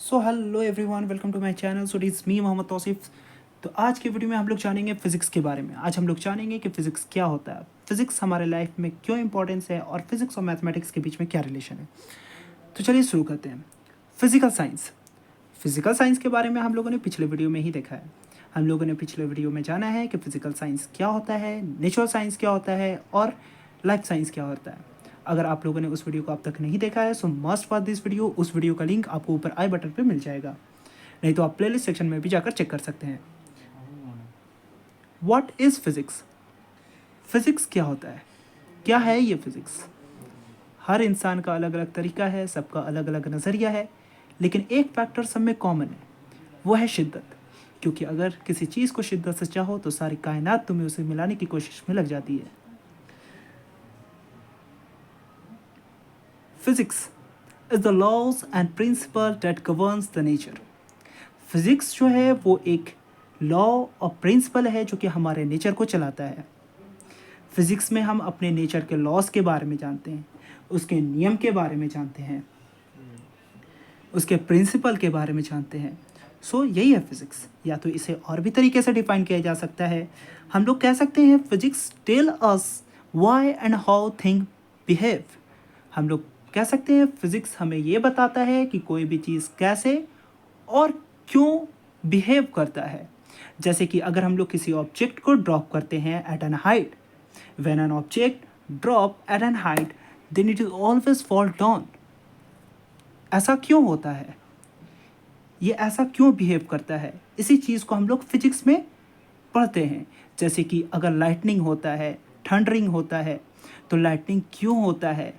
So hello everyone, welcome to my channel. So it's me Mohammad Tauseef. तो आज के video में हम लोग जानेंगे फिज़िक्स के बारे में। आज हम लोग जानेंगे कि फ़िज़िक्स क्या होता है, फ़िज़िक्स हमारे लाइफ में क्यों इंपॉर्टेंस है और फिज़िक्स और मैथमेटिक्स के बीच में क्या रिलेशन है। तो चलिए शुरू करते हैं। फ़िज़िकल साइंस के बारे में हम लोगों ने पिछले वीडियो में ही देखा है। हम लोगों ने पिछले वीडियो में जाना है कि फ़िज़िकल साइंस क्या होता है, नेचुरल साइंस क्या होता है और लाइफ साइंस क्या होता है। अगर आप लोगों ने उस वीडियो को अब तक नहीं देखा है सो मस्ट वॉच दिस वीडियो। उस वीडियो का लिंक आपको ऊपर आई बटन पे मिल जाएगा, नहीं तो आप प्लेलिस्ट सेक्शन में भी जाकर चेक कर सकते हैं। What is physics? फिज़िक्स क्या होता है, क्या है ये फिज़िक्स? हर इंसान का अलग अलग तरीका है, सबका अलग अलग नज़रिया है, लेकिन एक फैक्टर सब में कॉमन है, वो है शिद्दत। क्योंकि अगर किसी चीज़ को शिद्दत से चाहो तो सारी कायनात तुम्हें उसे मिलाने की कोशिश में लग जाती है। Physics is the laws and principle that governs the nature. Physics जो है वो एक लॉ और प्रिंसिपल है जो कि हमारे नेचर को चलाता है। फिज़िक्स में हम अपने नेचर के लॉज के बारे में जानते हैं, उसके नियम के बारे में जानते हैं, उसके प्रिंसिपल के बारे में जानते हैं। सो यही है फिज़िक्स। या तो इसे और भी तरीके से डिफाइन किया जा सकता है। हम लोग कह सकते हैं physics tell us why and how thing behave. हम लोग कह सकते हैं फिज़िक्स हमें ये बताता है कि कोई भी चीज़ कैसे और क्यों बिहेव करता है। जैसे कि अगर हम लोग किसी ऑब्जेक्ट को ड्रॉप करते हैं at an height, when an object drop at an height then it is always fall down. ऐसा क्यों होता है, ये ऐसा क्यों बिहेव करता है, इसी चीज़ को हम लोग फिजिक्स में पढ़ते हैं। जैसे कि अगर लाइटनिंग होता है, थंडरिंग होता है, तो लाइटनिंग क्यों होता है,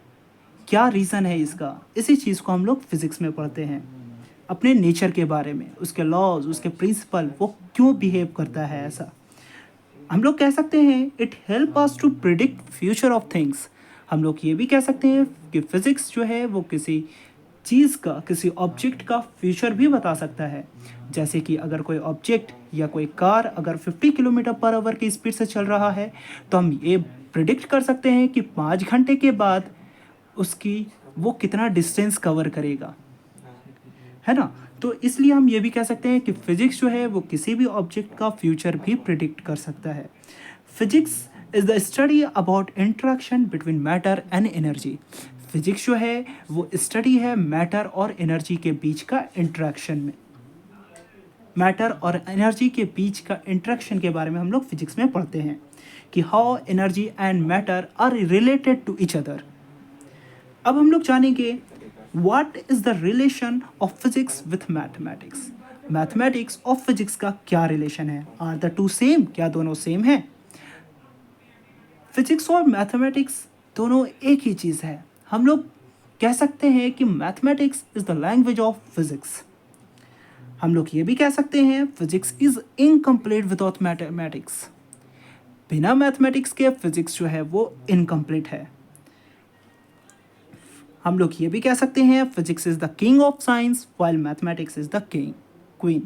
क्या रीज़न है इसका, इसी चीज़ को हम लोग फिज़िक्स में पढ़ते हैं। अपने नेचर के बारे में, उसके लॉज, उसके प्रिंसिपल, वो क्यों बिहेव करता है ऐसा। हम लोग कह सकते हैं it help us to predict future of things. हम लोग ये भी कह सकते हैं कि फिज़िक्स जो है वो किसी चीज़ का, किसी ऑब्जेक्ट का फ्यूचर भी बता सकता है। जैसे कि अगर कोई ऑब्जेक्ट या कोई कार अगर 50 किलोमीटर पर आवर की स्पीड से चल रहा है तो हम ये प्रिडिक्ट कर सकते हैं कि 5 घंटे के बाद उसकी वो कितना डिस्टेंस कवर करेगा, है ना। तो इसलिए हम ये भी कह सकते हैं कि फिजिक्स जो है वो किसी भी ऑब्जेक्ट का फ्यूचर भी प्रिडिक्ट कर सकता है। Physics is the study about interaction between matter and energy. Physics जो है वो स्टडी है मैटर और एनर्जी के बीच का इंटरेक्शन में। मैटर और एनर्जी के बीच का इंटरेक्शन के बारे में हम लोग फिजिक्स में पढ़ते हैं कि how energy and matter are related to each other. अब हम लोग जानेंगे what is the relation of physics with mathematics. Mathematics और फिजिक्स का क्या रिलेशन है, आर द टू सेम, क्या दोनों सेम है। फिजिक्स और मैथमेटिक्स दोनों एक ही चीज़ है। हम लोग कह सकते हैं कि mathematics is the language of physics. हम लोग ये भी कह सकते हैं physics is incomplete without mathematics. बिना मैथमेटिक्स के फिजिक्स जो है वो इनकम्प्लीट है। हम लोग ये भी कह सकते हैं physics is the king of science while mathematics is the king queen.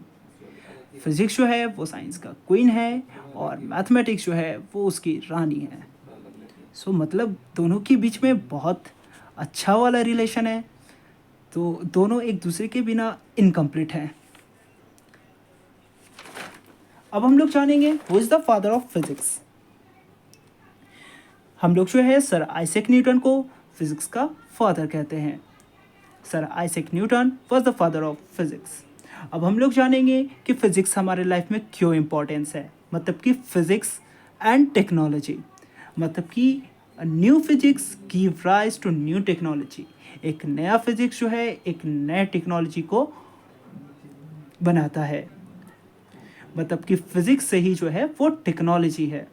Physics जो है वो साइंस का क्वीन है और मैथमेटिक्स जो है वो उसकी रानी है। सो मतलब दोनों के बीच में बहुत अच्छा वाला रिलेशन है। तो दोनों एक दूसरे के बिना इनकम्प्लीट हैं। अब हम लोग जानेंगे who is the father of physics. हम लोग जो है सर आइजैक न्यूटन को फिजिक्स का फादर कहते हैं। Sir Isaac Newton was the father of physics. अब हम लोग जानेंगे कि फिजिक्स हमारे लाइफ में क्यों इम्पोर्टेंस है, मतलब कि फिजिक्स एंड टेक्नोलॉजी, मतलब कि new physics give rise to new technology. एक नया फिजिक्स जो है एक नए टेक्नोलॉजी को बनाता है, मतलब कि फिजिक्स से ही जो है वो टेक्नोलॉजी है।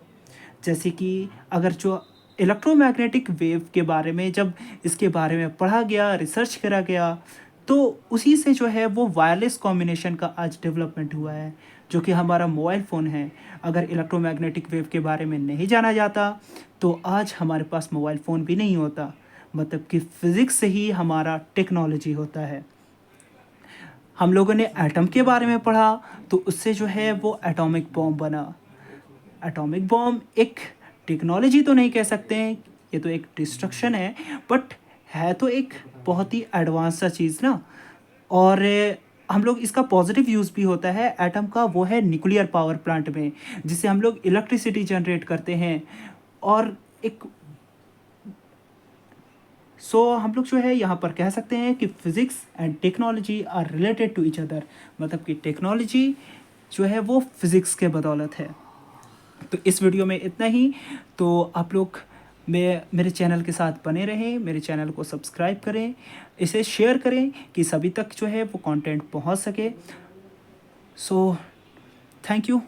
जैसे कि अगर जो इलेक्ट्रोमैग्नेटिक वेव के बारे में जब इसके बारे में पढ़ा गया, रिसर्च करा गया, तो उसी से जो है वो वायरलेस कॉम्बिनेशन का आज डेवलपमेंट हुआ है, जो कि हमारा मोबाइल फ़ोन है। अगर इलेक्ट्रोमैग्नेटिक वेव के बारे में नहीं जाना जाता तो आज हमारे पास मोबाइल फ़ोन भी नहीं होता, मतलब कि फ़िज़िक्स से ही हमारा टेक्नोलॉजी होता है। हम लोगों ने एटम के बारे में पढ़ा तो उससे जो है वो एटॉमिक बॉम्ब बना। एटॉमिक बॉम्ब एक टेक्नोलॉजी तो नहीं कह सकते हैं, ये तो एक डिस्ट्रक्शन है, बट है तो एक बहुत ही एडवांस सा चीज़ ना। और हम लोग इसका पॉजिटिव यूज़ भी होता है एटम का, वो है न्यूक्लियर पावर प्लांट में, जिससे हम लोग इलेक्ट्रिसिटी जनरेट करते हैं। और एक हम लोग जो है यहाँ पर कह सकते हैं कि physics and technology are related to each other, मतलब कि टेक्नोलॉजी जो है वो फिज़िक्स के बदौलत है। तो इस वीडियो में इतना ही। तो आप लोग मेरे चैनल के साथ बने रहें, मेरे चैनल को सब्सक्राइब करें, इसे शेयर करें कि सभी तक जो है वो कंटेंट पहुंच सके। So thank you.